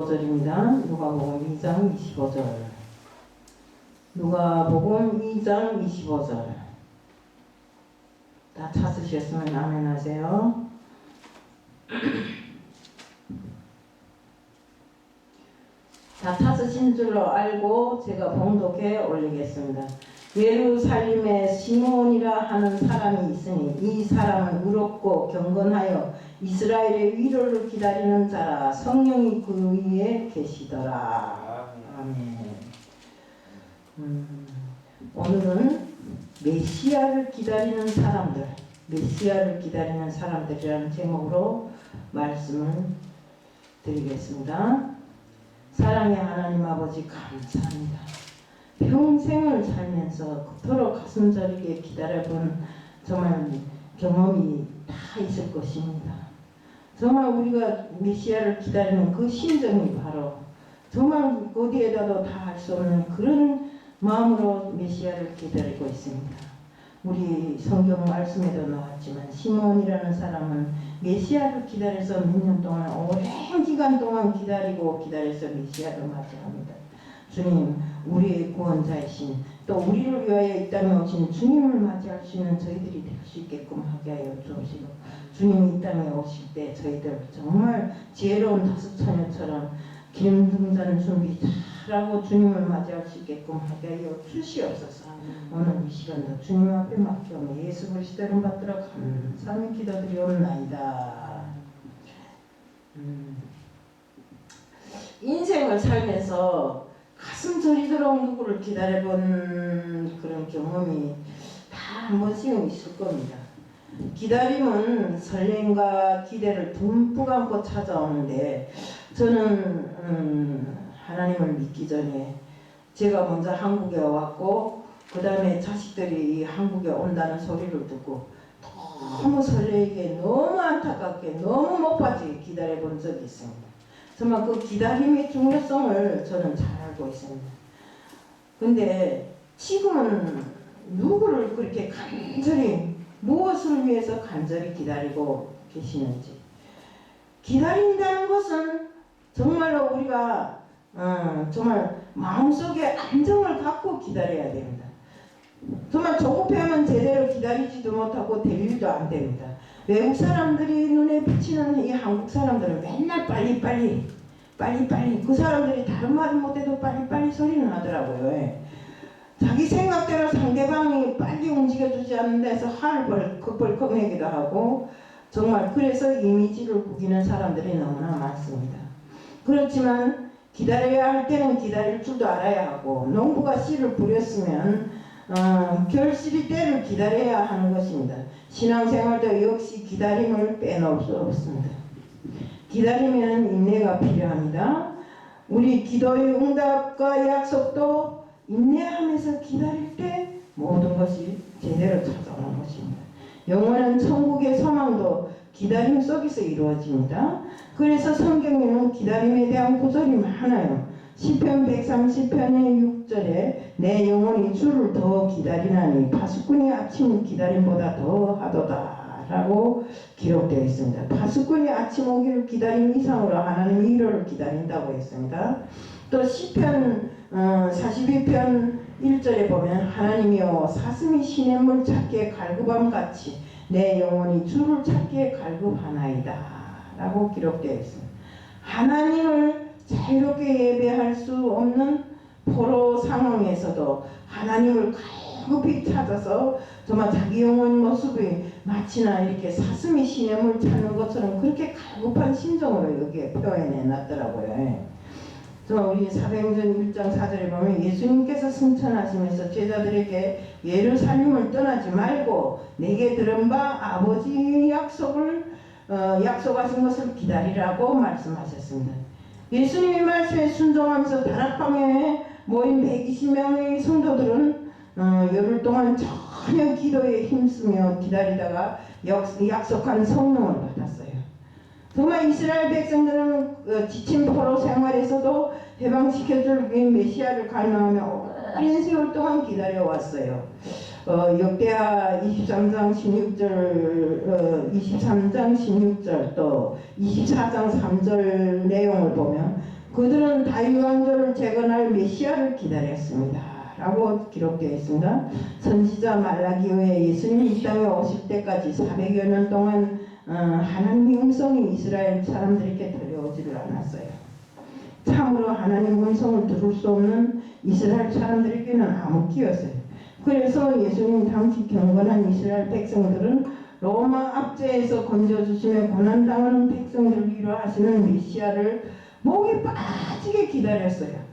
절입니다. 누가복음 2장 25절. 누가복음 2장 25절. 다 찾으셨으면 아멘 하세요. 다 찾으신 줄로 알고 제가 봉독해 올리겠습니다. 예루살렘에 시몬이라 하는 사람이 있으니 이 사람은 의롭고 경건하여 이스라엘의 위로를 기다리는 자라. 성령이 그 위에 계시더라. 아멘. 오늘은 메시아를 기다리는 사람들, 메시아를 기다리는 사람들이라는 제목으로 말씀을 드리겠습니다. 사랑의 하나님 아버지 감사합니다. 평생을 살면서 그토록 가슴 저리게 기다려본 정말 경험이 다 있을 것입니다. 정말 우리가 메시아를 기다리는 그 심정이 바로 정말 어디에다도 다 할 수 없는 그런 마음으로 메시아를 기다리고 있습니다. 우리 성경 말씀에도 나왔지만 시몬이라는 사람은 메시아를 기다려서 몇 년 동안 오랜 기간 동안 기다려서 메시아를 맞이합니다. 주님, 우리의 구원자이신 또 우리를 위하여 이 땅에 오신 주님을 맞이할 수 있는 저희들이 될 수 있게끔 하게 하여 주옵시고, 주님이 이 땅에 오실 때 저희들 정말 지혜로운 다섯 처녀처럼 기름 등잔 준비 잘하고 주님을 맞이할 수 있게끔 하게 하여 주시옵소서. 오늘 이 시간도 주님 앞에 맡겨오며 예수 그리스도 이름 받들어 감사하며 기도드리옵나이다. 인생을 살면서 가슴 저리도록 누구를 기다려본 그런 경험이 다 한 번씩은 있을 겁니다. 기다림은 설렘과 기대를 듬뿍 안고 찾아오는데, 저는 하나님을 믿기 전에 제가 먼저 한국에 왔고 그 다음에 자식들이 한국에 온다는 소리를 듣고 너무 설레게, 너무 안타깝게, 너무 목빠지게 기다려본 적이 있습니다. 정말 그 기다림의 중요성을 저는 잘 알고 있습니다. 근데 지금은 누구를 그렇게 간절히, 무엇을 위해서 간절히 기다리고 계시는지. 기다린다는 것은 정말로 우리가 정말 마음속에 안정을 갖고 기다려야 됩니다. 정말 조급해하면 제대로 기다리지도 못하고 될 일도 안 됩니다. 외국 사람들이 눈에 비치는 이 한국 사람들은 맨날 빨리빨리 그 사람들이 다른 말은 못해도 빨리빨리 소리는 하더라고요. 예. 자기 생각대로 상대방이 빨리 움직여주지 않는 데서 화를 벌컥 내기도 하고, 정말 그래서 이미지를 구기는 사람들이 너무나 많습니다. 그렇지만 기다려야 할 때는 기다릴 줄도 알아야 하고, 농부가 씨를 뿌렸으면 결실이 때를 기다려야 하는 것입니다. 신앙생활도 역시 기다림을 빼놓을 수 없습니다. 기다리면 인내가 필요합니다. 우리 기도의 응답과 약속도 인내하면서 기다릴 때 모든 것이 제대로 찾아오는 것입니다. 영원한 천국의 소망도 기다림 속에서 이루어집니다. 그래서 성경에는 기다림에 대한 구절이 많아요. 시편 130편의 6절에 내 영혼이 주를 더 기다리나니 파수꾼이 아침 기다림보다 더 하도다 라고 기록되어 있습니다. 파수꾼이 아침 오기를 기다림 이상으로 하나님의 일호를 기다린다고 했습니다. 또 시편 42편 1절에 보면 하나님이여 사슴이 시냇물 찾기에 갈급함같이 내 영혼이 주를 찾기에 갈급하나이다 라고 기록되어 있습니다. 하나님을 자유롭게 예배할 수 없는 포로 상황에서도 하나님을 갈급히 찾아서 정말 자기 영혼 모습이 마치나 이렇게 사슴이 시냇물 찾는 것처럼 그렇게 갈급한 심정으로 여기에 표현해 놨더라고요. 우리 사도행전 1장 4절에 보면 예수님께서 승천하시면서 제자들에게 예루살렘을 떠나지 말고 내게 들은 바 아버지 약속하신 것을 기다리라고 말씀하셨습니다. 예수님의 말씀에 순종하면서 다락방에 모인 120명의 성도들은 열흘 동안 전혀 기도에 힘쓰며 기다리다가 약속한 성령을 받았어요. 정말 이스라엘 백성들은 지친 포로 생활에서도 해방시켜줄 메시아를 갈망하며 오랜 세월 동안 기다려왔어요. 역대하 23장 16절 또 24장 3절 내용을 보면 그들은 다윗 왕조를 재건할 메시아를 기다렸습니다. 라고 기록되어 있습니다. 선지자 말라기오에 예수님이 이 땅에 오실 때까지 400여 년 동안 하나님의 음성이 이스라엘 사람들에게 들려오지를 않았어요. 참으로 하나님의 음성을 들을 수 없는 이스라엘 사람들에게는 암흑기였어요. 그래서 예수님 당시 경건한 이스라엘 백성들은 로마 압제에서 건져주시며 고난당하는 백성들을 위로하시는 메시아를 목에 빠지게 기다렸어요.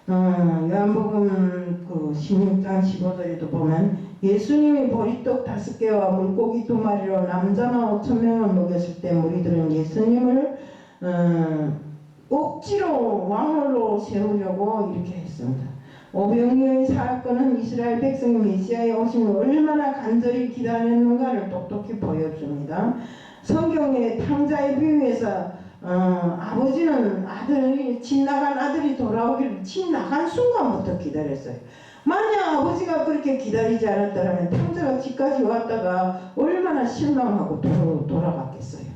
요한복음 그 16장 15절에도 보면 예수님이 보리떡 5개와 물고기 2마리로 남자만 5,000명을 먹였을 때 무리들은 예수님을 억지로 왕으로 세우려고 이렇게 했습니다. 오병이어의 사건은 이스라엘 백성이 메시아의 오심을 얼마나 간절히 기다렸는가를 똑똑히 보여줍니다. 성경의 탕자의 비유에서 아버지는 집 나간 아들이 돌아오기를 집 나간 순간부터 기다렸어요. 만약 아버지가 그렇게 기다리지 않았더라면 탕자가 집까지 왔다가 얼마나 실망하고 돌아갔겠어요.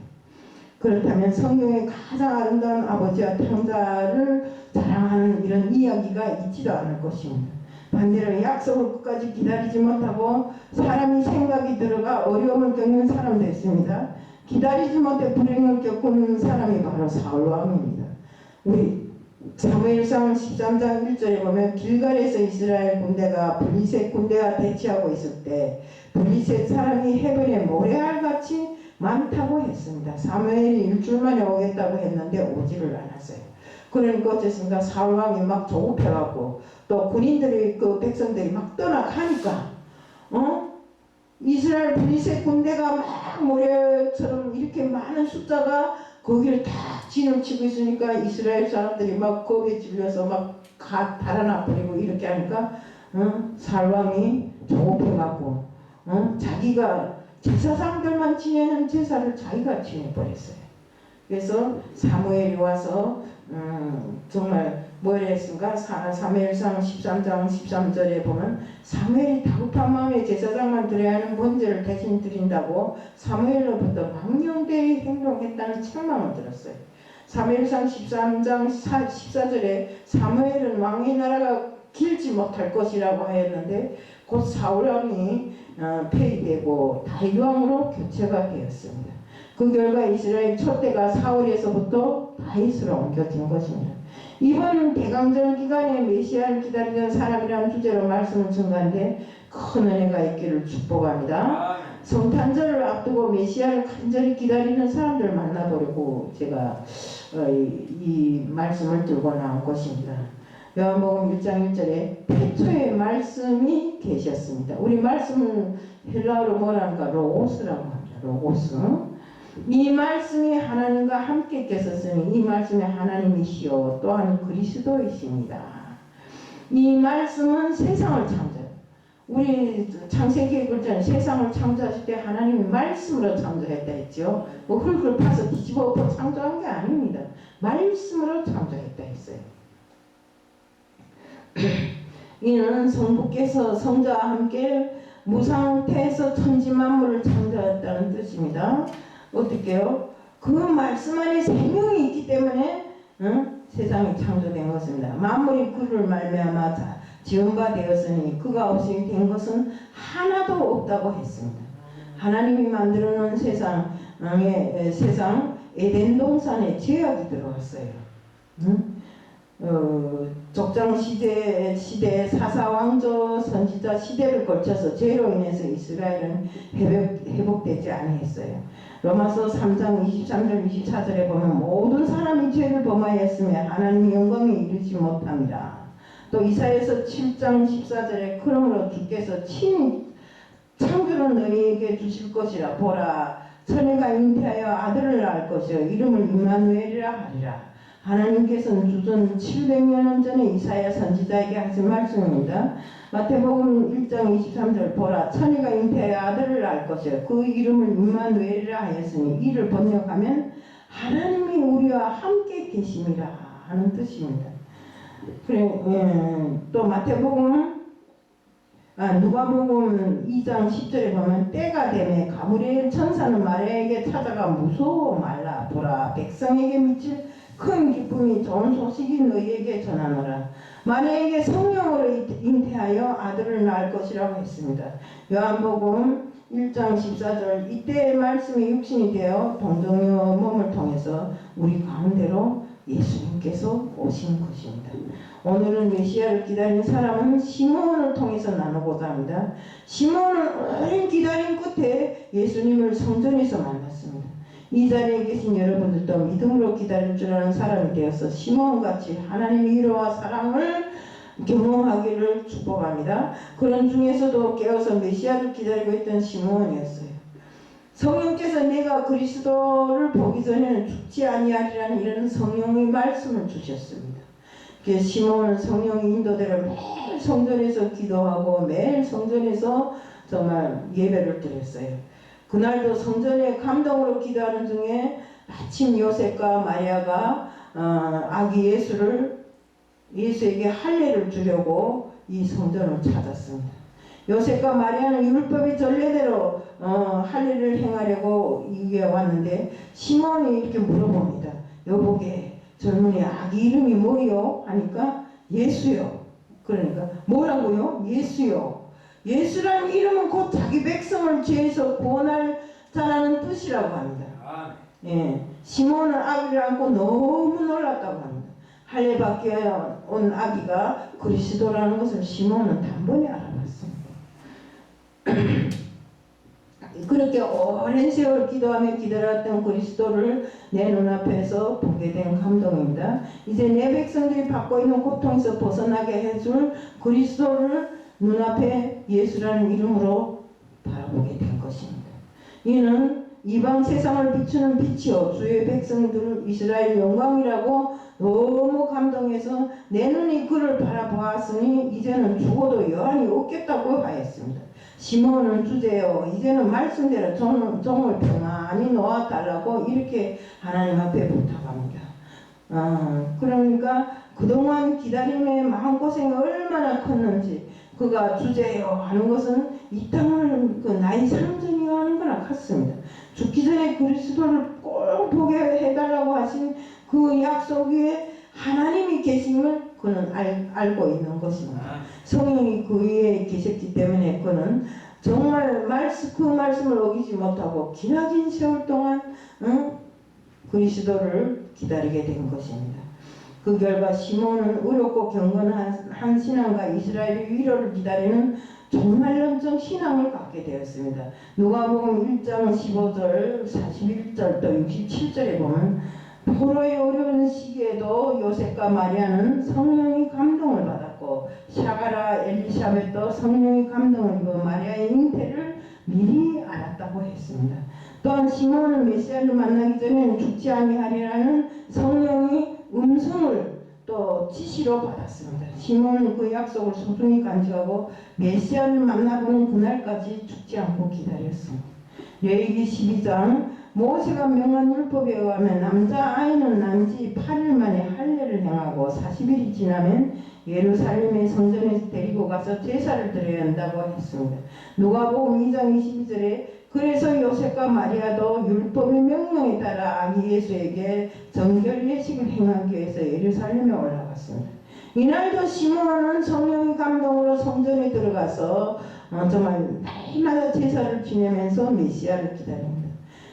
그렇다면 성경의 가장 아름다운 아버지와 탕자를 자랑하는 이런 이야기가 있지도 않을 것입니다. 반대로 약속을 끝까지 기다리지 못하고 사람이 생각이 들어가 어려움을 겪는 사람도 있습니다. 기다리지 못해 불행을 겪는 사람이 바로 사울왕입니다. 우리 사무엘상 13장 1절에 보면 길갈에서 이스라엘 군대가 블리셋 군대와 대치하고 있을 때 블리셋 사람이 헤벨에 모래알같이 많다고 했습니다. 사무엘이 일주일 만에 오겠다고 했는데 오지를 않았어요. 그러니까 어쨌습니까? 사울왕이 막 조급해갖고 또 군인들이 그 백성들이 막 떠나가니까 이스라엘 블리셋 군대가 막 모래처럼 이렇게 많은 숫자가 거기를 다 진을 치고 있으니까 이스라엘 사람들이 막 겁에 질려서 막 달아나 버리고 이렇게 하니까 사울왕이 조급해갖고 자기가 제사장들만 지내는 제사를 자기가 지내버렸어요. 그래서 사무엘이 와서 정말 뭐라 했습니까? 사무엘상 13장 13절에 보면 사무엘이 다급한 마음에 제사장만 드려야 하는 번제를 대신 드린다고 사무엘로부터 망령되이 행동했다는 책망을 들었어요. 사무엘상 13장 14절에 사무엘은 왕의 나라가 길지 못할 것이라고 하였는데 곧 사울왕이 폐위되고 다윗 왕으로 교체가 되었습니다. 그 결과 이스라엘 촛대가 사울에서부터 다윗으로 옮겨진 것입니다. 이번 대강절 기간에 메시아를 기다리던 사람이라는 주제로 말씀을 증가한데 큰 은혜가 있기를 축복합니다. 성탄절을 앞두고 메시아를 간절히 기다리는 사람들을 만나보려고 제가 이 말씀을 들고 나온 것입니다. 요한복음 1장 1절에 태초에 말씀이 계셨습니다. 우리 말씀은 헬라어로 뭐랄까 로고스라고 합니다. 로고스. 이 말씀이 하나님과 함께 계셨으니 이 말씀이 하나님이시요 또한 그리스도이십니다. 이 말씀은 세상을 창조해요. 우리 창세기 글자는 세상을 창조하실 때 하나님이 말씀으로 창조했다 했죠. 뭐 흙을 파서 뒤집어 엎어 창조한 게 아닙니다. 말씀으로 창조했다 했어요. 이는 성부께서 성자와 함께 무상태에서 천지만물을 창조했다는 뜻입니다. 어떻게요? 그 말씀 안에 생명이 있기 때문에 세상이 창조된 것입니다. 만물이 그를 말미암아 지은 바 되었으니 그가 없이 된 것은 하나도 없다고 했습니다. 하나님이 만들어 놓은 세상 에덴 동산에 죄악이 들어왔어요. 족장 시대 사사왕조 선지자 시대를 거쳐서 죄로 인해서 이스라엘은 회복되지 아니했어요. 로마서 3장 23절 24절에 보면 모든 사람이 죄를 범하였으며 하나님의 영광에 이르지 못합니다. 또 이사야서 7장 14절에 그러므로 주께서 친히 창조는 너희에게 주실 것이라 보라 처녀가 잉태하여 아들을 낳을 것이요 이름을 임마누엘이라 하리라. 하나님께서는 주전 700여 년 전에 이사야 선지자에게 하신 말씀입니다. 마태복음 1장 23절 보라 처녀가 잉태하여 아들을 낳을 것이요 그 이름을 임마누엘이라 하였으니 이를 번역하면 하나님이 우리와 함께 계심이라 하는 뜻입니다. 그래, 또 누가복음 2장 10절에 보면 때가 되매 가브리엘 천사는 마리아에게 찾아가 무서워 말라 보라 백성에게 미칠 큰 기쁨이 좋은 소식이 너희에게 전하노라. 만약에 성령으로 잉태하여 아들을 낳을 것이라고 했습니다. 요한복음 1장 14절 이때의 말씀이 육신이 되어 동정녀 몸을 통해서 우리 가운데로 예수님께서 오신 것입니다. 오늘은 메시아를 기다리는 사람은 시몬을 통해서 나누고자 합니다. 시몬은 오랜 기다림 끝에 예수님을 성전에서 만났습니다. 이 자리에 계신 여러분들도 믿음으로 기다릴 줄 아는 사람이 되어서 시몬같이 하나님의 위로와 사랑을 경험하기를 축복합니다. 그런 중에서도 깨어서 메시아를 기다리고 있던 시몬이었어요. 성령께서 내가 그리스도를 보기 전에는 죽지 아니하리라는 이런 성령의 말씀을 주셨습니다. 시몬은 성령의 인도대로 매일 성전에서 기도하고 매일 성전에서 정말 예배를 드렸어요. 그날도 성전에 감동으로 기도하는 중에 마침 요셉과 마리아가 아기 예수에게 할례를 주려고 이 성전을 찾았습니다. 요셉과 마리아는 율법의 전례대로 할례를 행하려고 이게 왔는데 시몬이 이렇게 물어봅니다. 여보게 젊은이 아기 이름이 뭐요? 하니까 예수요. 그러니까 뭐라고요? 예수요. 예수라는 이름은 곧 자기 백성을 죄에서 구원할 자라는 뜻이라고 합니다. 예, 시몬은 아기를 안고 너무 놀랐다고 합니다. 할례 받게 온 아기가 그리스도라는 것을 시몬은 단번에 알아봤습니다. 그렇게 오랜 세월 기도하며 기다렸던 그리스도를 내 눈앞에서 보게 된 감동입니다. 이제 내 백성들이 받고 있는 고통에서 벗어나게 해줄 그리스도를 눈앞에 예수라는 이름으로 바라보게 된 것입니다. 이는 이방 세상을 비추는 빛이요 주의 백성들 이스라엘 영광이라고 너무 감동해서 내 눈이 그를 바라보았으니 이제는 죽어도 여한이 없겠다고 하였습니다. 시몬은 주제요 이제는 말씀대로 종을 평안히 놓아달라고 이렇게 하나님 앞에 부탁합니다. 그러니까 그동안 기다림의 마음고생이 얼마나 컸는지 그가 주제요 하는 것은 이 땅을 나의 상전이요 하는 거나 같습니다. 죽기 전에 그리스도를 꼭 보게 해달라고 하신 그 약속 위에 하나님이 계심을 그는 알고 있는 것입니다. 성령이 그 위에 계셨기 때문에 그는 정말 그 말씀을 어기지 못하고 기나긴 세월 동안 그리스도를 기다리게 된 것입니다. 그 결과 시몬은 어렵고 경건한 신앙과 이스라엘의 위로를 기다리는 종말론적 신앙을 갖게 되었습니다. 누가복음 1장 15절, 41절 또 67절에 보면 포로의 어려운 시기에도 요셉과 마리아는 성령의 감동을 받았고 샤가라 엘리사벳도 성령의 감동을 입어 마리아의 잉태를 미리 알았다고 했습니다. 또한 시몬은 메시아를 만나기 전에는 죽지 아니하리라는 성령의 음성을 또 지시로 받았습니다. 시몬은 그 약속을 소중히 간직하고 메시아를 만나보는 그날까지 죽지 않고 기다렸습니다. 레위기 12장 모세가 명한 율법에 의하면 남자아이는 난지 8일 만에 할례를 행하고 40일이 지나면 예루살렘의 성전에 데리고 가서 제사를 드려야 한다고 했습니다. 누가복음 2장 22절에 그래서 요셉과 마리아도 율법의 명령에 따라 아기 예수에게 정결 예식을 행하기 위해서 예루살렘에 올라갔습니다. 이날도 시몬은 성령의 감동으로 성전에 들어가서 정말 날마다 제사를 지내면서 메시아를 기다립니다.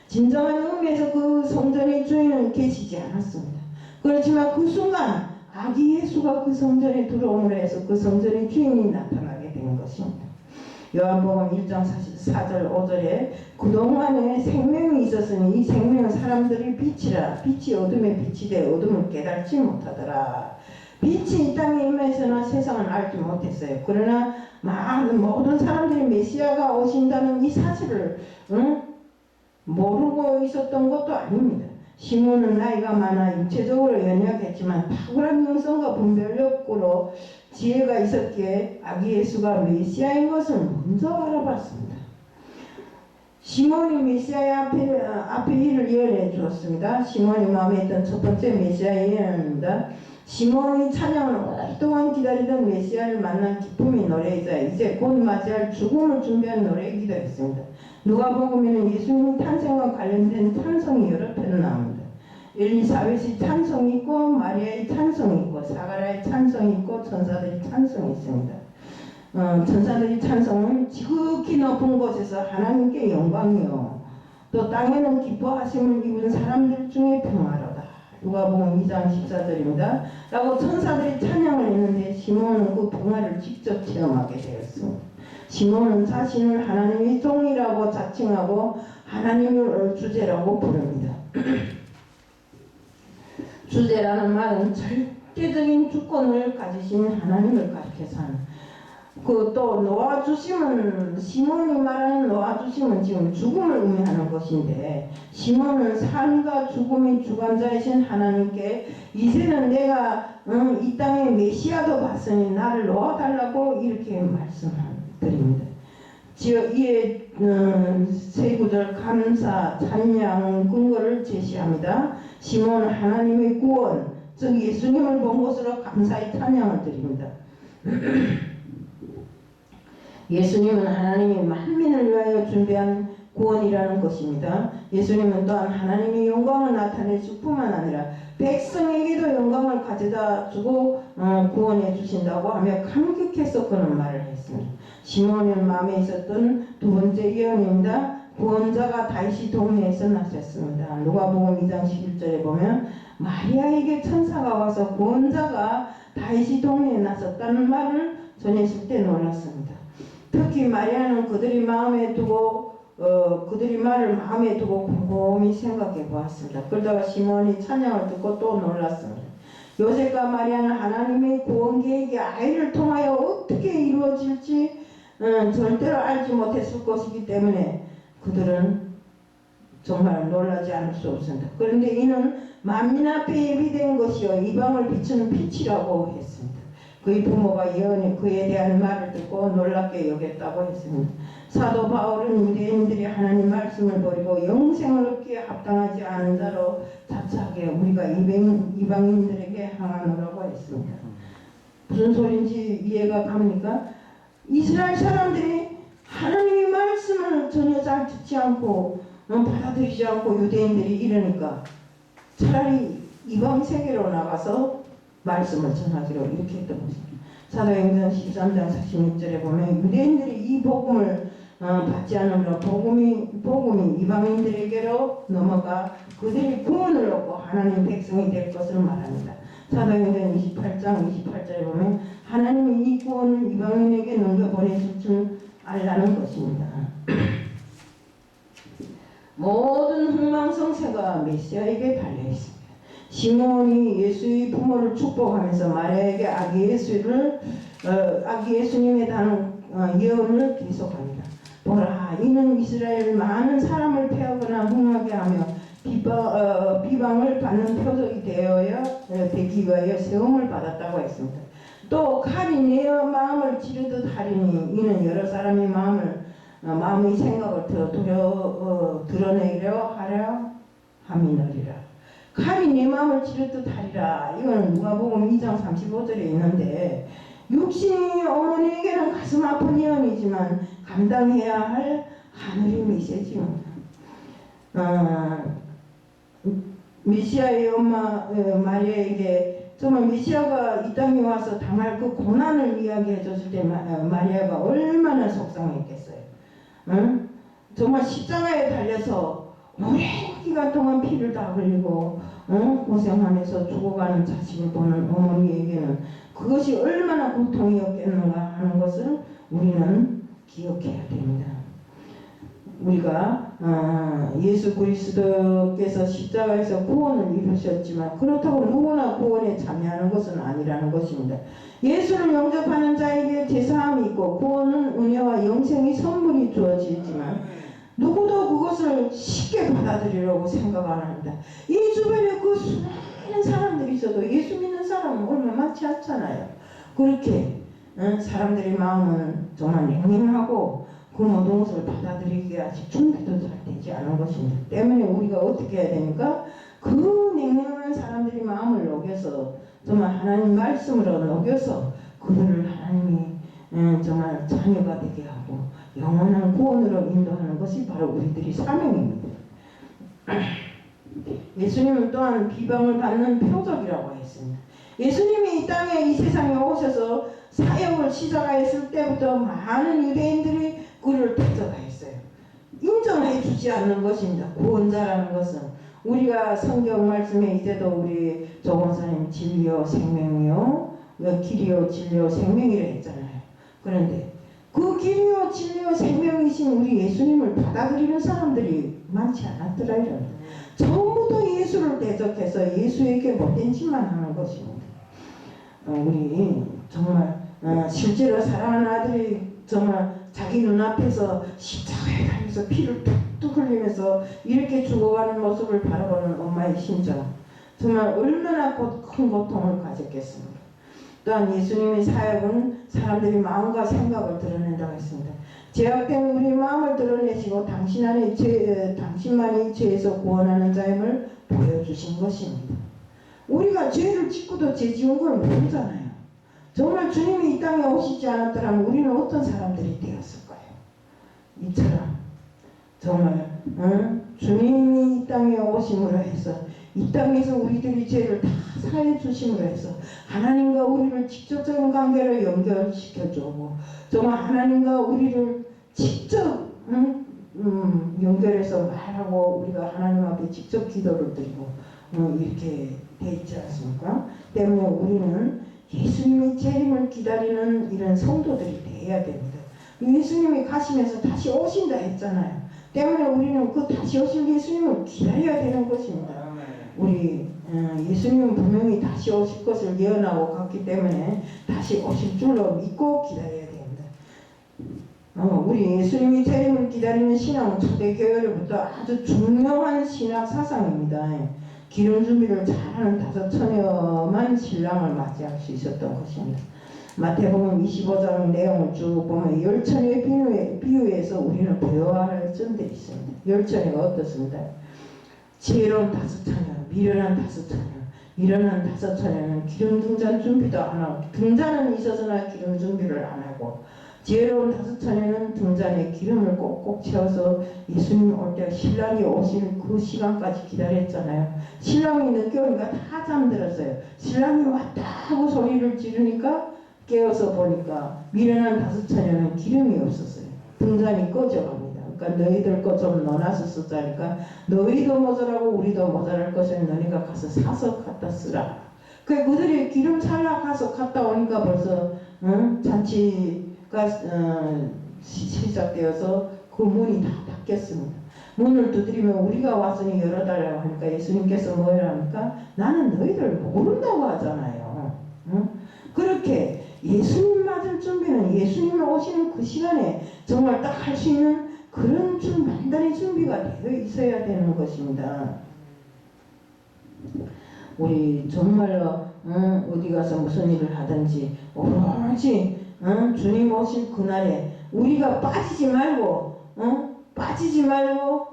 진정한 의미에서 그 성전의 주인은 계시지 않았습니다. 그렇지만 그 순간 아기 예수가 그 성전에 들어옴으로 해서 그 성전의 주인이 나타나게 된 것입니다. 요한복음 1장 4절 5절에 그동안에 생명이 있었으니 이 생명은 사람들의 빛이라 빛이 어둠에 빛이 돼 어둠을 깨닫지 못하더라. 빛이 이 땅에 임해서나 세상은 알지 못했어요. 그러나 모든 사람들이 메시아가 오신다는 이 사실을 모르고 있었던 것도 아닙니다. 시몬은 나이가 많아 육체적으로 연약했지만 탁월한 영성과 분별력으로 지혜가 있었기에 아기 예수가 메시아인 것을 먼저 알아봤습니다. 시몬이 메시아의 앞에 일을 예언해 주었습니다. 시몬이 마음에 있던 첫 번째 메시아의 예언입니다. 시몬이 찬양을 오랫동안 기다리던 메시아를 만난 기쁨의 노래이자 이제 곧 맞이할 죽음을 준비한 노래이기도 했습니다. 누가복음에는 예수님 탄생과 관련된 찬송이 여러 편 나옵니다. 엘리사벳의 찬송이 있고 마리아의 찬송이 있고 사가랴의 찬송이 있고 천사들의 찬송이 있습니다. 천사들의 찬송은 지극히 높은 곳에서 하나님께 영광이요 또 땅에는 기뻐하심을 입은 사람들 중에 평화로다. 누가복음 2장 14절입니다. 라고 천사들이 찬양을 했는데 시몬은 그 평화를 직접 체험하게 되었습니다. 시몬은 자신을 하나님의 종이라고 자칭하고 하나님을 주제라고 부릅니다. 주제라는 말은 절대적인 주권을 가지신 하나님을 가리켜서 하는 또 놓아주심은 시몬이 말하는 놓아주심은 지금 죽음을 의미하는 것인데 시몬은 삶과 죽음의 주관자이신 하나님께 이제는 내가 이 땅에 메시아도 봤으니 나를 놓아달라고 이렇게 말씀드립니다. 이에 세 구절 감사 찬양 근거를 제시합니다. 시몬은 하나님의 구원 즉 예수님을 본 것으로 감사의 찬양을 드립니다. 예수님은 하나님이 만민을 위하여 준비한 구원이라는 것입니다. 예수님은 또한 하나님의 영광을 나타내실 뿐만 아니라 백성에게도 영광을 가져다 주고 구원해 주신다고 하며 감격해서 그런 말을 했습니다. 시몬의 마음에 있었던 두 번째 예언입니다. 구원자가 다윗의 동네에서 나셨습니다. 누가복음 2장 11절에 보면 마리아에게 천사가 와서 구원자가 다윗의 동네에 나섰다는 말을 전했을 때 놀랐습니다. 특히 마리아는 그들이 말을 마음에 두고 곰곰이 생각해 보았습니다. 그러다가 시몬이 찬양을 듣고 또 놀랐습니다. 요셉과 마리아는 하나님의 구원 계획이 아이를 통하여 어떻게 이루어질지 절대로 알지 못했을 것이기 때문에 그들은 정말 놀라지 않을 수 없습니다. 그런데 이는 만민 앞에 예비된 것이요 이방을 비추는 빛이라고 했습니다. 그의 부모가 예언이 그에 대한 말을 듣고 놀랍게 여겼다고 했습니다. 사도 바울은 유대인들이 하나님 말씀을 버리고 영생을 얻기에 합당하지 않은 자로 자처하게 우리가 이방인들에게 항하노라고 했습니다. 무슨 소린지 이해가 갑니까? 이스라엘 사람들이 하나님의 말씀을 전혀 잘 듣지 않고 받아들이지 않고 유대인들이 이러니까 차라리 이방 세계로 나가서 말씀을 전하기로 이렇게 했던 것입니다. 사도행전 13장 46절에 보면 유대인들이 이 복음을 받지 않으므로 복음이 이방인들에게로 넘어가 그들이 구원을 얻고 하나님 백성이 될 것을 말합니다. 사도행전 28장 28절에 보면 하나님이 이 구원을 이방인에게 넘겨보내실 줄 알라는 것입니다. 모든 흥망성쇠가 메시아에게 달려있습니다. 시몬이 예수의 부모를 축복하면서 마리아에게 아기 예수님에 대한 예언을 계속합니다. 보라, 이는 이스라엘 많은 사람을 패하거나 흥하게 하며 비방을 받는 표적이 되기 위하여 세움을 받았다고 했습니다. 또 칼이 내 마음을 찌르듯 하리니 이는 여러 사람의 마음의 생각을 드러내려 하려 함이니라. 칼이 내 마음을 찌르듯 하리라. 이거는 누가복음 2장 35절에 있는데 육신이 어머니에게는 가슴 아픈 예언이지만 감당해야 할 하늘의 메시지입니다. 메시아의 엄마 마리아에게 정말 메시아가 이 땅에 와서 당할 그 고난을 이야기해 줬을 때 마리아가 얼마나 속상했겠어요. 정말 십자가에 달려서 오랜 기간 동안 피를 다 흘리고 고생하면서 죽어가는 자식을 보는 어머니에게는 그것이 얼마나 고통이었겠는가 하는 것을 우리는 기억해야 됩니다. 우리가 예수 그리스도께서 십자가에서 구원을 이루셨지만 그렇다고 누구나 구원에 참여하는 것은 아니라는 것입니다. 예수를 영접하는 자에게 제사함이 있고 구원은 은혜와 영생의 선물이 주어지지만 누구도 그것을 쉽게 받아들이려고 생각 안 합니다. 이 주변에 그 수많은 사람들이 있어도 예수 믿는 사람은 얼마 많지 않잖아요. 그렇게 사람들의 마음은 정말 냉랭하고 그 모든 것을 받아들이기에 아직 준비도 잘 되지 않은 것입니다. 때문에 우리가 어떻게 해야 되니까 그 냉랭한 사람들의 마음을 녹여서 정말 하나님 말씀으로 녹여서 그들을 하나님이 정말 자녀가 되게 하고 영원한 구원으로 인도하는 것이 바로 우리들의 사명입니다. 예수님은 또한 비방을 받는 표적이라고 했습니다. 예수님이 이 땅에 이 세상에 오셔서 사역을 시작했을 때부터 많은 유대인들이 그를 대적했어요. 인정해 주지 않는 것입니다. 구원자라는 것은 우리가 성경 말씀에 이제도 우리 조원사님 진리요 생명이요 길이요 진리요 생명이라 했잖아요. 그런데 그 길이요 진리요 생명이신 우리 예수님을 받아들이는 사람들이 많지 않았더라 이런. 전부 다 예수를 대적해서 예수에게 못된 짓만 하는 것입니다. 우리 정말 실제로 사랑하는 아들이 정말 자기 눈앞에서 십자가에 달려서 피를 뚝뚝 흘리면서 이렇게 죽어가는 모습을 바라보는 엄마의 심정 정말 얼마나 큰 고통을 가졌겠습니까. 또한 예수님의 사역은 사람들이 마음과 생각을 드러낸다고 했습니다. 죄악된 우리 마음을 드러내시고 당신만이 죄에서 구원하는 자임을 보여주신 것입니다. 우리가 죄를 짓고도 죄 지은 걸 모르잖아요. 정말 주님이 이 땅에 오시지 않았더라면 우리는 어떤 사람들이 되었을까요? 이처럼 정말 주님이 이 땅에 오심으로 해서 이 땅에서 우리들이 죄를 다 사해 주심으로 해서 하나님과 우리를 직접적인 관계를 연결시켜주고 정말 하나님과 우리를 직접 연결해서 말하고 우리가 하나님 앞에 직접 기도를 드리고 이렇게 돼 있지 않습니까? 때문에 우리는 예수님의 재림을 기다리는 이런 성도들이 되어야 됩니다. 예수님이 가시면서 다시 오신다 했잖아요. 때문에 우리는 그 다시 오실 예수님을 기다려야 되는 것입니다. 우리 예수님은 분명히 다시 오실 것을 예언하고 갔기 때문에 다시 오실 줄로 믿고 기다려야 됩니다. 우리 예수님이 재림을 기다리는 신앙은 초대교회로부터 아주 중요한 신학 사상입니다. 기름 준비를 잘하는 5처녀만 신랑을 맞이할 수 있었던 것입니다. 마태복음 25장 내용을 쭉 보면 10처녀의 비유에서 우리는 배워야 할 점들이 있습니다. 10처녀가 어떻습니까? 지혜로운 5처녀, 미련한 5처녀, 미련한 5처녀는 기름 등잔 준비도 안 하고 등잔은 있어서나 기름 준비를 안 하고 지혜로운 5처녀는 등잔에 기름을 꼭꼭 채워서 예수님 올 때 신랑이 오실 그 시간까지 기다렸잖아요. 신랑이 늦게 오니까 다 잠들었어요. 신랑이 왔다 하고 소리를 지르니까 깨어서 보니까 미련한 5처녀는 기름이 없었어요. 등잔이 꺼져갑니다. 그러니까 너희들 거 좀 넣어놔서 쓰자니까 너희도 모자라고 우리도 모자랄 것을 너희가 가서 사서 갖다 쓰라. 그들이 기름 살라 가서 갔다 오니까 벌써 잔치가 시작되어서 그 문이 다 닫혔습니다. 문을 두드리면 우리가 왔으니 열어달라고 하니까 예수님께서 뭐라 하니까 나는 너희들 모른다고 하잖아요. 그렇게 예수님 맞을 준비는 예수님이 오시는 그 시간에 정말 딱 할 수 있는 그런 단단히 준비가 되어 있어야 되는 것입니다. 우리 정말로 어디 가서 무슨 일을 하든지 오로지 주님 오실 그날에 우리가 빠지지 말고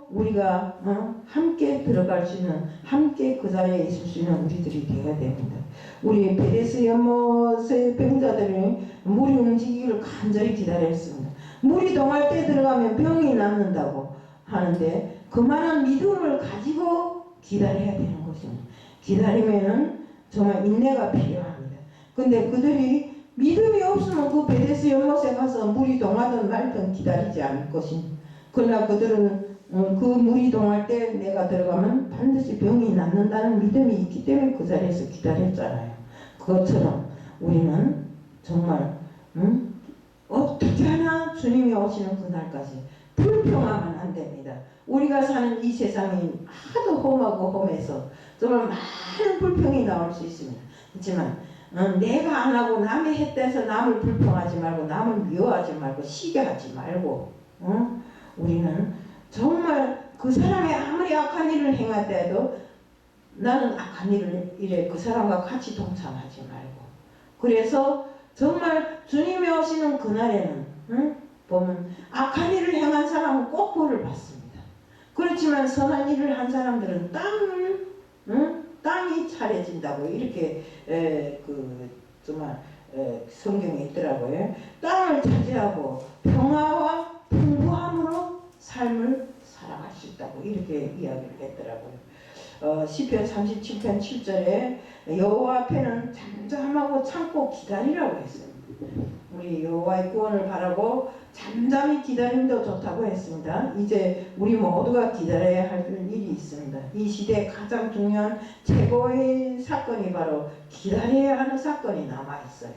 우리가 함께 들어갈 수 있는 함께 그 자리에 있을 수 있는 우리들이 되어야 됩니다. 우리 베데스 연못의 병자들이 물이 움직이기를 간절히 기다렸습니다. 물이 동할 때 들어가면 병이 낫는다고 하는데 그만한 믿음을 가지고 기다려야 되는 것입니다. 기다리면은 정말 인내가 필요합니다. 근데 그들이 믿음이 없으면 그 베데스 연못에 가서 물이 동하든 말든 기다리지 않을 것입니다. 그러나 그들은 그 물이 동할 때 내가 들어가면 반드시 병이 낫는다는 믿음이 있기 때문에 그 자리에서 기다렸잖아요. 그것처럼 우리는 정말 어떻게 하나 주님이 오시는 그날까지 불평하면 안 됩니다. 우리가 사는 이 세상이 하도 험하고 험해서 정말 많은 불평이 나올 수 있습니다. 하지만 내가 안 하고 남이 했다 해서 남을 불평하지 말고 남을 미워하지 말고 시기하지 말고 우리는 정말 그 사람이 아무리 악한 일을 행할 때도 나는 악한 일에 그 사람과 같이 동참하지 말고 그래서 정말 주님이 오시는 그날에는 보면 악한 일을 행한 사람은 꼭 벌을 받습니다. 그렇지만 선한 일을 한 사람들은 땅이 차려진다고 이렇게 정말 성경에 있더라고요. 땅을 차지하고 평화와 풍부함으로 삶을 살아갈 수 있다고 이렇게 이야기를 했더라고요. 시편 37편 7절에 여호와 앞에는 잠잠하고 참고 기다리라고 했어요. 우리 여호와의 구원을 바라고 잠잠히 기다림도 좋다고 했습니다. 이제 우리 모두가 기다려야 할 일이 있습니다. 이 시대에 가장 중요한 최고의 사건이 바로 기다려야 하는 사건이 남아있어요.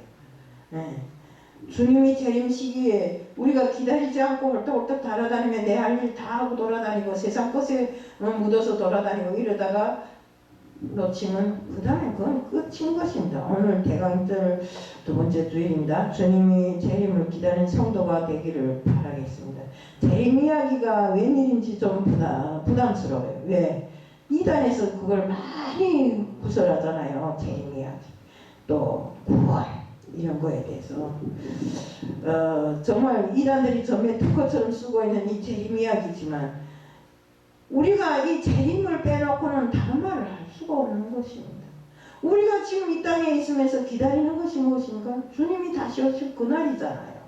네. 주님이 재림 시기에 우리가 기다리지 않고 헐떡헐떡 돌아다니며 내 할 일 다 하고 돌아다니고 세상 것에 묻어서 돌아다니고 이러다가 놓치면 그 다음에 그건 끝인 것입니다. 오늘 대강절 두 번째 주일입니다. 주님이 재림을 기다리는 성도가 되기를 바라겠습니다. 재림 이야기가 웬일인지 좀 부담스러워요. 왜? 이단에서 그걸 많이 구설하잖아요. 재림 이야기. 또 구원 이런 거에 대해서 정말 이단들이 전에 특허처럼 쓰고 있는 이 재림 이야기지만 우리가 이 재림을 빼놓고는 다른 말을 할 수가 없는 것입니다. 우리가 지금 이 땅에 있으면서 기다리는 것이 무엇인가? 주님이 다시 오실 그날이잖아요.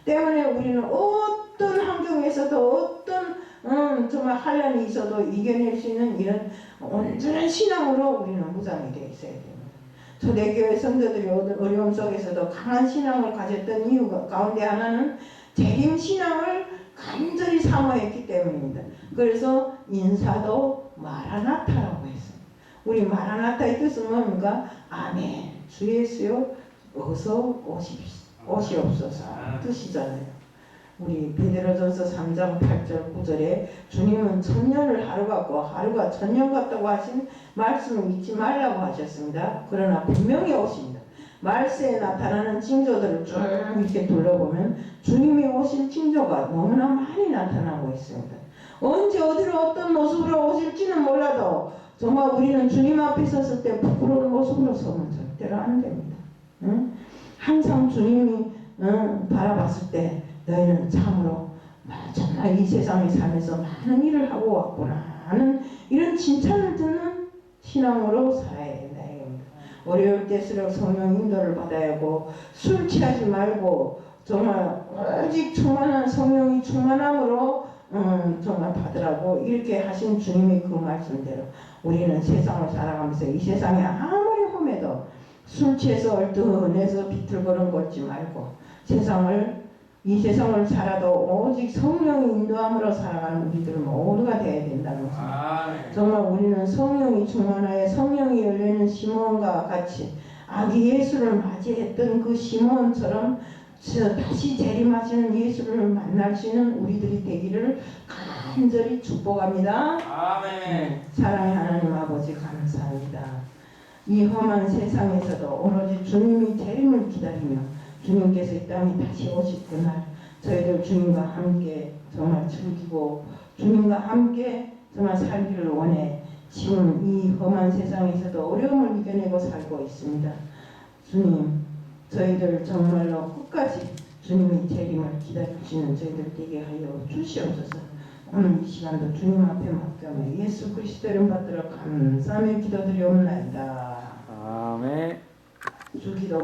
때문에 우리는 어떤 환경에서도 어떤 정말 환란이 있어도 이겨낼 수 있는 이런 온전한 신앙으로 우리는 무장이 되어 있어야 됩니다. 초대교회 성도들이 어려움 속에서도 강한 신앙을 가졌던 이유 가운데 하나는 재림 신앙을 간절히 사모했기 때문입니다. 그래서 인사도 마라나타라고 했습니다. 우리 마라나타의 뜻은 뭡니까? 아멘, 주 예수여 어서 오시옵소서 뜻이잖아요. 우리 베드로전서 3장 8절 9절에 주님은 천년을 하루 같고 하루가 천년 같다고 하신 말씀을 잊지 말라고 하셨습니다. 그러나 분명히 오십니다. 말세에 나타나는 징조들을 쭉 이렇게 둘러보면 주님이 오실 징조가 너무나 많이 나타나고 있습니다. 언제 어디로 어떤 모습으로 오실지는 몰라도 정말 우리는 주님 앞에 섰을 때 부끄러운 모습으로 서면 절대로 안 됩니다. 응? 항상 주님이 바라봤을 때 너희는 참으로 정말 이 세상에 살면서 많은 일을 하고 왔구나 하는 이런 칭찬을 듣는 신앙으로 살아야 된다. 어려울 때일수록 성령 인도를 받아야 하고 술 취하지 말고 정말 오직 충만한 성령이 충만함으로 정말 받으라고 이렇게 하신 주님의 그 말씀대로 우리는 세상을 살아가면서 이 세상에 아무리 험해도 술 취해서 얼큰해서 비틀거림 걷지 말고 이 세상을 살아도 오직 성령의 인도함으로 살아가는 우리들 모두가 되어야 된다는 것입니다. 정말 우리는 성령이 충만하여 성령이 열리는 시몬과 같이 아기 예수를 맞이했던 그 시몬처럼 다시 재림하시는 예수를 만날 수 있는 우리들이 되기를 간절히 축복합니다. 아멘. 사랑의 하나님 아버지 감사합니다. 이 험한 세상에서도 오로지 주님이 재림을 기다리며 주님께서 이 땅에 다시 오실 그날 저희들 주님과 함께 정말 즐기고 주님과 함께 정말 살기를 원해 지금 이 험한 세상에서도 어려움을 이겨내고 살고 있습니다. 주님 저희들 정말로 끝까지 주님의 재림을 기다리시는 저희들 되게 하여 주시옵소서. 오늘 이 시간도 주님 앞에 맡겨며 예수 그리스도 이름 받들어 감사하며 기도드리옵나이다. 아멘. 주 기도